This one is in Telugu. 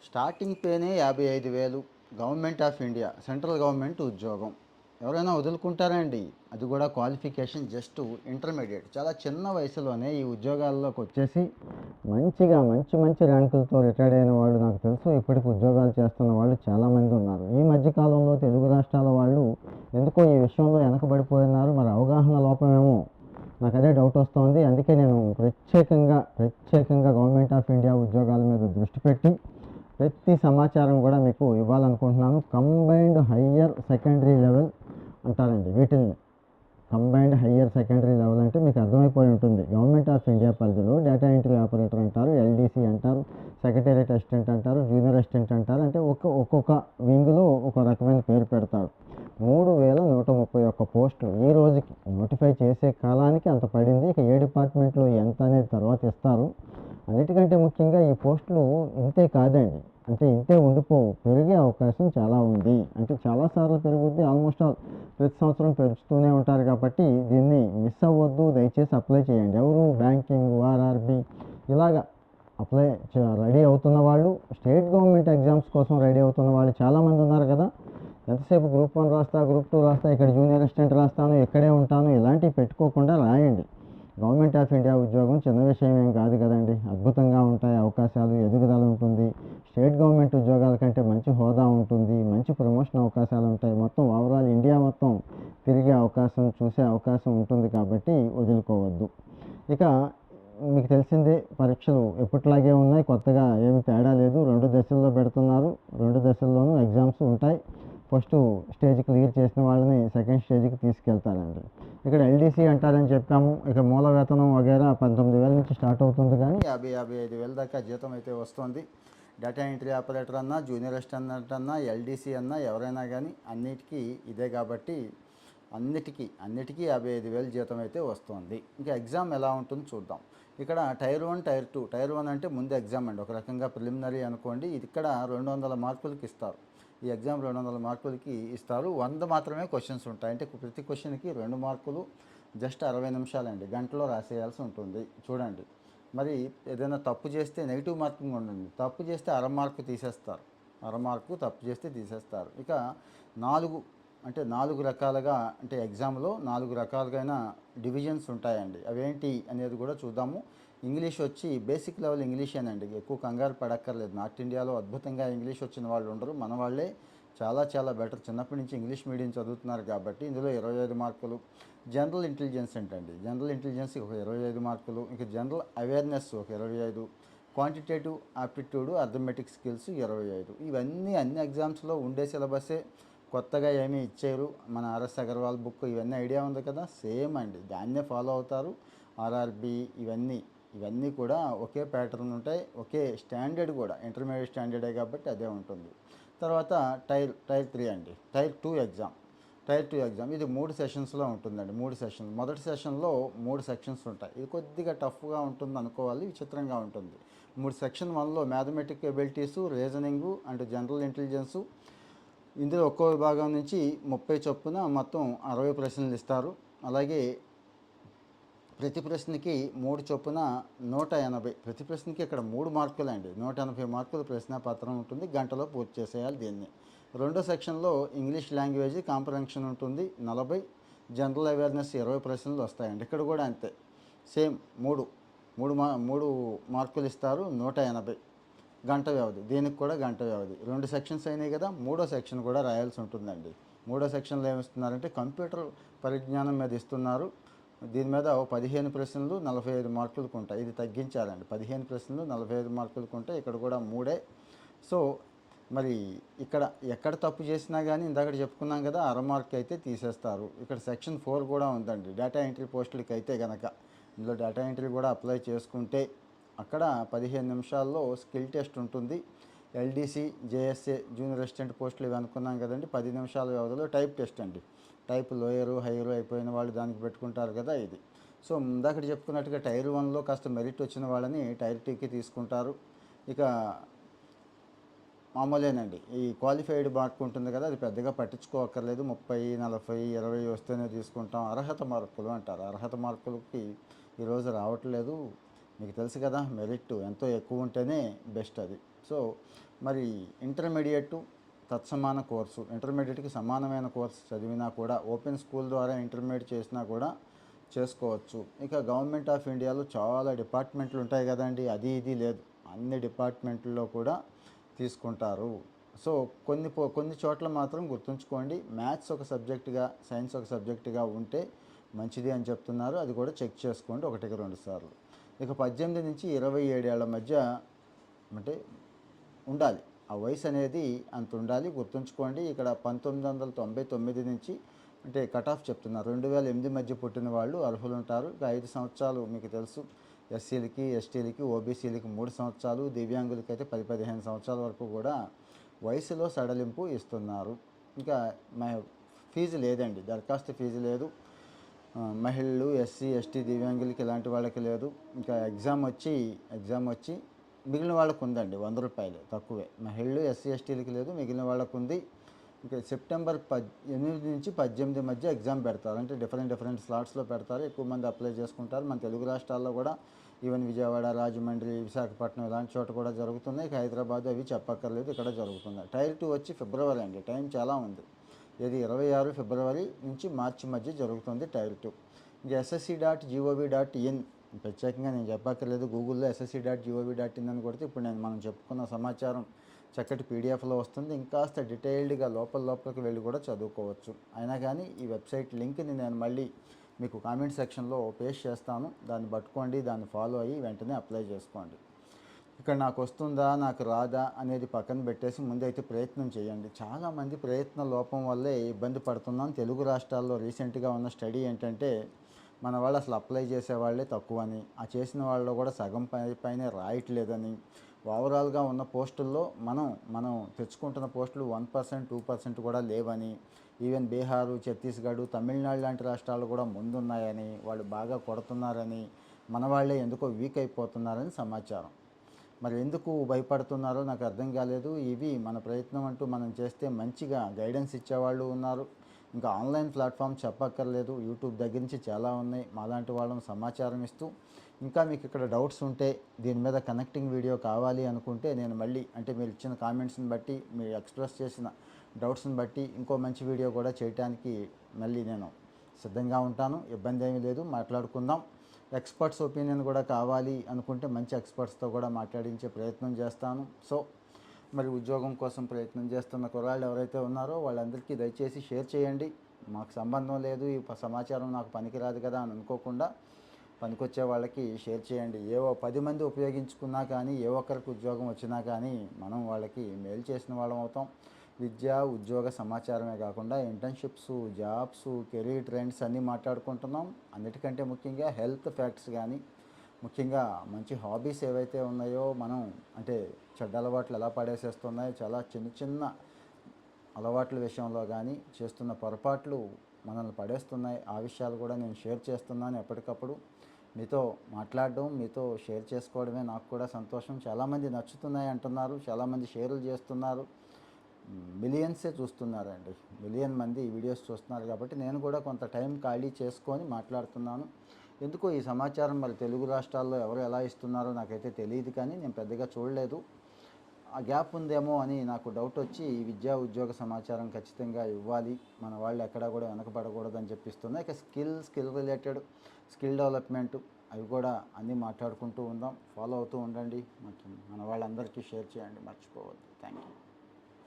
స్టార్టింగ్ పేనే 55,000. Government of India, central government ఉద్యోగం. ఎవరైనా వదులుకుంటారండి? అది కూడా క్వాలిఫికేషన్ జస్ట్ ఇంటర్మీడియట్. చాలా చిన్న వయసులోనే ఈ ఉద్యోగాల్లోకి వచ్చేసి మంచిగా మంచి మంచి ర్యాంకులతో రిటైర్డ్ అయిన వాళ్ళు నాకు తెలుసు. ఇప్పటికి ఉద్యోగాలు చేస్తున్న వాళ్ళు చాలామంది ఉన్నారు. ఈ మధ్యకాలంలో తెలుగు రాష్ట్రాల వాళ్ళు ఎందుకో ఈ విషయంలో వెనకబడిపోయినారు. మరి అవగాహన లోపమేమో, నాకు అదే డౌట్ వస్తుంది. అందుకే నేను ప్రత్యేకంగా గవర్నమెంట్ ఆఫ్ ఇండియా ఉద్యోగాల మీద దృష్టి పెట్టి ప్రతి సమాచారం కూడా మీకు ఇవ్వాలనుకుంటున్నాను. కంబైన్డ్ హయ్యర్ సెకండరీ లెవెల్ అంటారండి వీటిని. కంబైన్డ్ హయ్యర్ సెకండరీ లెవెల్ అంటే మీకు అర్థమైపోయి ఉంటుంది. గవర్నమెంట్ ఆఫ్ ఇండియా పరిధిలో డేటా ఎంట్రీ ఆపరేటర్ అంటారు, ఎల్డీసీ అంటారు, సెక్రటేరియట్ అసిస్టెంట్ అంటారు, జూనియర్ అసిస్టెంట్ అంటారు. అంటే ఒక్కొక్క వింగ్లో ఒక రకమైన పేరు పెడతారు. 3,131 పోస్టులు ఈ రోజుకి నోటిఫై చేసే కాలానికి అంత పడింది. ఇక ఏ డిపార్ట్మెంట్లో ఎంత అనేది తర్వాత ఇస్తారు. అన్నిటికంటే ముఖ్యంగా ఈ పోస్టులు ఇంతే కాదండి, అంటే ఇంతే ఉండిపోవు, పెరిగే అవకాశం చాలా ఉంది. అంటే చాలాసార్లు పెరుగుద్ది. ఆల్మోస్ట్ ఆల్ ప్రతి సంవత్సరం పెంచుతూనే ఉంటారు. కాబట్టి దీన్ని మిస్ అవ్వద్దు, దయచేసి అప్లై చేయండి. ఎవరు బ్యాంకింగ్, ఆర్ఆర్బి ఇలాగా రెడీ అవుతున్న వాళ్ళు, స్టేట్ గవర్నమెంట్ ఎగ్జామ్స్ కోసం రెడీ అవుతున్న వాళ్ళు చాలామంది ఉన్నారు కదా. ఎంతసేపు గ్రూప్ 1 రాస్తా, గ్రూప్ 2 రాస్తా, ఇక్కడ జూనియర్ అసిస్టెంట్ రాస్తాను, ఇక్కడే ఉంటాను, ఇలాంటివి పెట్టుకోకుండా రాయండి. గవర్నమెంట్ ఆఫ్ ఇండియా ఉద్యోగం చిన్న విషయం ఏం కాదు కదండి. అద్భుతంగా ఉంటాయి అవకాశాలు, ఎదుగుదల ఉంటుంది. స్టేట్ గవర్నమెంట్ ఉద్యోగాల కంటే మంచి హోదా ఉంటుంది, మంచి ప్రమోషన్ అవకాశాలు ఉంటాయి. మొత్తం ఓవరాల్ ఇండియా మొత్తం తిరిగే అవకాశం, చూసే అవకాశం ఉంటుంది. కాబట్టి వదులుకోవద్దు. ఇక మీకు తెలిసిందే, పరీక్షలు ఎప్పటిలాగే ఉన్నాయి, కొత్తగా ఏమి తేడా లేదు. 2 దశల్లో పెడుతున్నారు. 2 దశల్లోనూ ఎగ్జామ్స్ ఉంటాయి. ఫస్ట్ స్టేజ్ క్లియర్ చేసిన వాళ్ళని సెకండ్ స్టేజ్కి తీసుకెళ్తారండి. ఇక్కడ ఎల్డీసీ అంటారని చెప్పాము. ఇక మూల వేతనం వగేరా 19,000 నుంచి స్టార్ట్ అవుతుంది, కానీ 55,000 దాకా జీతం అయితే వస్తుంది. డేటా ఎంట్రీ ఆపరేటర్ అన్నా, జూనియర్ అసిస్టెంట్ అన్నా, ఎల్డీసీ అన్నా, ఎవరైనా కానీ అన్నిటికీ ఇదే. కాబట్టి అన్నిటికీ 55,000 జీతం అయితే వస్తుంది. ఇంకా ఎగ్జామ్ ఎలా ఉంటుందో చూద్దాం. ఇక్కడ టైర్ 1, టైర్ 2. టైర్ 1 అంటే ముందు ఎగ్జామ్ అండి, ఒక రకంగా ప్రిలిమినరీ అనుకోండి. ఇది ఇక్కడ 200 మార్కులకి ఇస్తారు. ఈ ఎగ్జామ్ 200 మార్కులకి ఇస్తారు. 100 మాత్రమే క్వశ్చన్స్ ఉంటాయి. అంటే ప్రతి క్వశ్చన్కి 2 మార్కులు. జస్ట్ 60 నిమిషాలండి, గంటలో రాసేయాల్సి ఉంటుంది. చూడండి, మరి ఏదైనా తప్పు చేస్తే నెగిటివ్ మార్కింగ్ ఉంటుంది. తప్పు చేస్తే అర మార్కు తీసేస్తారు. అర మార్కు తప్పు చేస్తే తీసేస్తారు. ఇక 4 రకాలుగా, అంటే ఎగ్జామ్లో 4 రకాలుగా డివిజన్స్ ఉంటాయండి. అవేంటి అనేది కూడా చూద్దాము. ఇంగ్లీష్ వచ్చి బేసిక్ లెవెల్ ఇంగ్లీషేనండి, ఎక్కువ కంగారు పడక్కర్లేదు. నార్త్ ఇండియాలో అద్భుతంగా ఇంగ్లీష్ వచ్చిన వాళ్ళు ఉండరు, మన వాళ్ళే చాలా బెటర్. చిన్నప్పటి నుంచి ఇంగ్లీష్ మీడియం చదువుతున్నారు కాబట్టి ఇందులో 25 మార్కులు. జనరల్ ఇంటెలిజెన్స్ ఏంటండి, జనరల్ ఇంటెలిజెన్స్ ఒక 25 మార్కులు. ఇంకా జనరల్ అవేర్నెస్ ఒక 25, క్వాంటిటేటివ్ ఆప్టిట్యూడ్, అర్థమెటిక్ స్కిల్స్ 25. ఇవన్నీ అన్ని ఎగ్జామ్స్లో ఉండే సిలబస్సే, కొత్తగా ఏమీ ఇచ్చారు. మన ఆర్ఎస్ అగర్వాల్ బుక్ ఇవన్నీ ఐడియా ఉంది కదా, సేమ్ అండి, దాన్నే ఫాలో అవుతారు. ఆర్ఆర్బి ఇవన్నీ కూడా ఒకే ప్యాటర్న్ ఉంటాయి, ఒకే స్టాండర్డ్ కూడా, ఇంటర్మీడియట్ స్టాండర్డే కాబట్టి అదే ఉంటుంది. తర్వాత టైర్ 3 అండి, టైర్ 2 ఎగ్జామ్. టైర్ 2 ఎగ్జామ్ ఇది 3 సెషన్స్లో ఉంటుందండి. 3 సెషన్లు. మొదటి సెషన్లో 3 సెక్షన్స్ ఉంటాయి. ఇది కొద్దిగా టఫ్గా ఉంటుంది అనుకోవాలి, విచిత్రంగా ఉంటుంది. సెక్షన్ 1లో mathematic abilities, reasoning and general intelligence. ఇందులో ఒక్కో విభాగం నుంచి 30 చొప్పున మొత్తం 60 ప్రశ్నలు ఇస్తారు. అలాగే ప్రతి ప్రశ్నకి 3 చొప్పున 180. ప్రతి ప్రశ్నకి ఇక్కడ 3 మార్కులు అండి, 180 మార్కులు ప్రశ్నాపత్రం ఉంటుంది. గంటలో పూర్తి చేసేయాలి దీన్ని. రెండో సెక్షన్లో ఇంగ్లీష్ లాంగ్వేజ్ కాంప్రహెన్షన్ ఉంటుంది, 40. జనరల్ అవేర్నెస్ 20 ప్రశ్నలు వస్తాయండి. ఇక్కడ కూడా అంతే, సేమ్ 3 మార్కులు ఇస్తారు, 180. గంట వ్యవధి, దీనికి కూడా గంట వ్యవధి. 2 సెక్షన్స్ అయినాయి కదా, మూడో సెక్షన్ కూడా రాయాల్సి ఉంటుందండి. మూడో సెక్షన్లో ఏమిస్తున్నారంటే కంప్యూటర్ పరిజ్ఞానం మీద ఇస్తున్నారు. దీని మీద 15 ప్రశ్నలు 45 మార్కులకు ఉంటాయి. ఇది తగ్గించాలండి, 15 ప్రశ్నలు 45 మార్కులకు ఉంటాయి. ఇక్కడ కూడా 3. సో మరి ఇక్కడ ఎక్కడ తప్పు చేసినా కానీ ఇందాక చెప్పుకున్నాం కదా, అర మార్క్ అయితే తీసేస్తారు. ఇక్కడ సెక్షన్ 4 కూడా ఉందండి, డేటా ఎంట్రీ పోస్టులకి అయితే కనుక. ఇందులో డేటా ఎంట్రీ కూడా అప్లై చేసుకుంటే అక్కడ 15 నిమిషాల్లో స్కిల్ టెస్ట్ ఉంటుంది. ఎల్డీసీ, జేఎస్ఏ, జూనియర్ అసిస్టెంట్ పోస్టులు ఇవి అనుకున్నాం కదండి. 10 నిమిషాల వ్యవధిలో టైప్ టెస్ట్ అండి. టైప్ లోయరు హైయరు అయిపోయిన వాళ్ళు దానికి పెట్టుకుంటారు కదా ఇది. సో ఇందాక చెప్పుకున్నట్టుగా టైర్ 1లో కాస్త మెరిట్ వచ్చిన వాళ్ళని టైర్ 2కి తీసుకుంటారు. ఇక మామూలేనండి, ఈ క్వాలిఫైడ్ మార్క్ ఉంటుంది కదా, అది పెద్దగా పట్టించుకోక్కర్లేదు. 30, 40, 20 వస్తేనే తీసుకుంటాం. అర్హత మార్కులు అంటారు, అర్హత మార్కులకి ఈరోజు రావట్లేదు. మీకు తెలుసు కదా, మెరిట్ ఎంతో ఎక్కువ ఉంటేనే బెస్ట్ అది. సో మరి ఇంటర్మీడియట్ తత్సమాన కోర్సు, ఇంటర్మీడియట్కి సమానమైన కోర్సు చదివినా కూడా ఓపెన్ స్కూల్ ద్వారా ఇంటర్మీడియట్ చేసినా కూడా చేసుకోవచ్చు. ఇక గవర్నమెంట్ ఆఫ్ ఇండియాలో చాలా డిపార్ట్మెంట్లు ఉంటాయి కదండి, అది ఇది లేదు, అన్ని డిపార్ట్మెంట్లో కూడా తీసుకుంటారు. సో కొన్ని చోట్ల మాత్రం గుర్తుంచుకోండి, మ్యాథ్స్ ఒక సబ్జెక్టుగా, సైన్స్ ఒక సబ్జెక్టుగా ఉంటే మంచిది అని చెప్తున్నారు. అది కూడా చెక్ చేసుకోండి 1-2 సార్లు. ఇక 18 నుంచి 27 ఏళ్ల మధ్య అంటే ఉండాలి, ఆ వయసు అనేది అంత ఉండాలి, గుర్తుంచుకోండి. ఇక్కడ 1999 నుంచి అంటే కట్ ఆఫ్ చెప్తున్నారు, 2008 మధ్య పుట్టిన వాళ్ళు అర్హులు ఉంటారు. ఇక 5 సంవత్సరాలు మీకు తెలుసు, ఎస్సీలకి, ఎస్టీలకి, ఓబీసీలకి 3 సంవత్సరాలు, దివ్యాంగులకి అయితే 10-15 సంవత్సరాల వరకు కూడా వయసులో సడలింపు ఇస్తున్నారు. ఇంకా ఫీజు లేదండి, దరఖాస్తు ఫీజు లేదు. మహిళలు, ఎస్సీ, ఎస్టీ, దివ్యాంగులకి ఇలాంటి వాళ్ళకి లేదు. ఇంకా ఎగ్జామ్ వచ్చి మిగిలిన వాళ్ళకు ఉందండి, 100 రూపాయలు తక్కువే. మహిళలు, ఎస్సీ, ఎస్టీలకి లేదు, మిగిలిన వాళ్ళకు ఉంది. ఇంకా సెప్టెంబర్ 8 నుంచి 18 మధ్య ఎగ్జామ్ పెడతారు. అంటే డిఫరెంట్ స్లాట్స్లో పెడతారు, ఎక్కువ మంది అప్లై చేసుకుంటారు. మన తెలుగు రాష్ట్రాల్లో కూడా ఈవెన్ విజయవాడ, రాజమండ్రి, విశాఖపట్నం ఇలాంటి చోట కూడా జరుగుతున్నాయి. ఇక హైదరాబాద్ అవి చెప్పక్కర్లేదు, ఇక్కడ జరుగుతున్నాయి. టైర్ 2 వచ్చి ఫిబ్రవరి అండి, టైం చాలా ఉంది. ఇది 26 ఫిబ్రవరి నుంచి మార్చి మధ్య జరుగుతుంది టైర్ 2. ఇంకా ssc.gov.in ప్రత్యేకంగా నేను చెప్పక్కర్లేదు, గూగుల్లో ssc.gov.in అని కొడితే ఇప్పుడు మనం చెప్పుకున్న సమాచారం చక్కటి పీడిఎఫ్లో వస్తుంది. ఇంకాస్త డీటెయిల్డ్గా లోపలికి వెళ్ళి కూడా చదువుకోవచ్చు. అయినా కానీ ఈ వెబ్సైట్ లింక్ని నేను మళ్ళీ మీకు కామెంట్ సెక్షన్లో పేస్ట్ చేస్తాను, దాన్ని పట్టుకోండి, దాన్ని ఫాలో అయ్యి వెంటనే అప్లై చేసుకోండి. ఇక్కడ నాకు వస్తుందా నాకు రాదా అనేది పక్కన పెట్టేసి ముందైతే ప్రయత్నం చేయండి. చాలామంది ప్రయత్న లోపం వల్లే ఇబ్బంది పడుతున్నాం. తెలుగు రాష్ట్రాల్లో రీసెంట్గా ఉన్న స్టడీ ఏంటంటే, మన వాళ్ళు అసలు అప్లై చేసేవాళ్ళే తక్కువని, ఆ చేసిన వాళ్ళలో కూడా సగం పైనే రాయట్లేదని, ఓవరాల్గా ఉన్న పోస్టుల్లో మనం తెచ్చుకుంటున్న పోస్టులు 1%, 2% కూడా లేవని, ఈవెన్ బీహారు, ఛత్తీస్గఢ్, తమిళనాడు లాంటి రాష్ట్రాలు కూడా ముందున్నాయని, వాళ్ళు బాగా కొడుతున్నారని, మన వాళ్ళే ఎందుకో వీక్ అయిపోతున్నారని సమాచారం. మరి ఎందుకు భయపడుతున్నారో నాకు అర్థం కాలేదు. ఇవి మన ప్రయత్నం అంటూ మనం చేస్తే మంచిగా గైడెన్స్ ఇచ్చేవాళ్ళు ఉన్నారు. ఇంకా ఆన్లైన్ ప్లాట్ఫామ్ చెప్పక్కర్లేదు, యూట్యూబ్ దగ్గర నుంచి చాలా ఉన్నాయి. మాలాంటి వాళ్ళని సమాచారం ఇస్తూ, ఇంకా మీకు ఇక్కడ డౌట్స్ ఉంటే, దీని మీద కనెక్టింగ్ వీడియో కావాలి అనుకుంటే నేను మళ్ళీ అంటే మీరు ఇచ్చిన కామెంట్స్ని బట్టి, మీరు ఎక్స్ప్రెస్ చేసిన డౌట్స్ని బట్టి ఇంకో మంచి వీడియో కూడా చేయడానికి మళ్ళీ నేను సిద్ధంగా ఉంటాను. ఇబ్బంది ఏమీ లేదు, మాట్లాడుకుందాం. ఎక్స్పర్ట్స్ ఒపీనియన్ కూడా కావాలి అనుకుంటే మంచి ఎక్స్పర్ట్స్తో కూడా మాట్లాడించే ప్రయత్నం చేస్తాను. సో మరి ఉద్యోగం కోసం ప్రయత్నం చేస్తున్న కుర్రాళ్ళు ఎవరైతే ఉన్నారో వాళ్ళందరికీ దయచేసి షేర్ చేయండి. మాకు సంబంధం లేదు, ఈ సమాచారం నాకు పనికిరాదు కదా అని అనుకోకుండా పనికొచ్చే వాళ్ళకి షేర్ చేయండి. 10 మంది ఉపయోగించుకున్నా కానీ, ఒక్కరికి ఉద్యోగం వచ్చినా కానీ మనం వాళ్ళకి మేలు చేసిన వాళ్ళం అవుతాం. విద్య, ఉద్యోగ సమాచారమే కాకుండా ఇంటర్న్షిప్స్, జాబ్స్, కెరీర్ ట్రెండ్స్ అన్నీ మాట్లాడుకుంటున్నాం. అన్నిటికంటే ముఖ్యంగా హెల్త్ ఫ్యాక్ట్స్ కానీ, ముఖ్యంగా మంచి హాబీస్ ఏవైతే ఉన్నాయో, మనం అంటే చెడ్డ అలవాట్లు ఎలా పడేసేస్తున్నాయో, చాలా చిన్న అలవాట్ల విషయంలో కానీ చేస్తున్న పొరపాట్లు మనల్ని పడేస్తున్నాయి. ఆ విషయాలు కూడా నేను షేర్ చేస్తున్నాను ఎప్పటికప్పుడు. మీతో మాట్లాడడం, మీతో షేర్ చేసుకోవడమే నాకు కూడా సంతోషం. చాలామంది నచ్చుతున్నాయి అంటున్నారు, చాలామంది షేర్లు చేస్తున్నారు. మిలియన్సే చూస్తున్నారండి, మిలియన్ మంది వీడియోస్ చూస్తున్నారు. కాబట్టి నేను కూడా కొంత టైం ఖాళీ చేసుకొని మాట్లాడుతున్నాను. ఎందుకో ఈ సమాచారం మరి తెలుగు రాష్ట్రాల్లో ఎవరు ఎలా ఇస్తున్నారో నాకైతే తెలియదు, కానీ నేను పెద్దగా చూడలేదు. ఆ గ్యాప్ ఉందేమో అని నాకు డౌట్ వచ్చి, ఈ విద్యా ఉద్యోగ సమాచారం ఖచ్చితంగా ఇవ్వాలి, మన వాళ్ళు ఎక్కడా కూడా వెనకబడకూడదు అని చెప్పిస్తున్నాయి. ఇక స్కిల్ రిలేటెడ్, స్కిల్ డెవలప్మెంట్ అవి కూడా అన్నీ మాట్లాడుకుంటూ ఉందాం. ఫాలో అవుతూ ఉండండి, మన వాళ్ళందరికీ షేర్ చేయండి, మర్చిపోవద్దు. Thank you.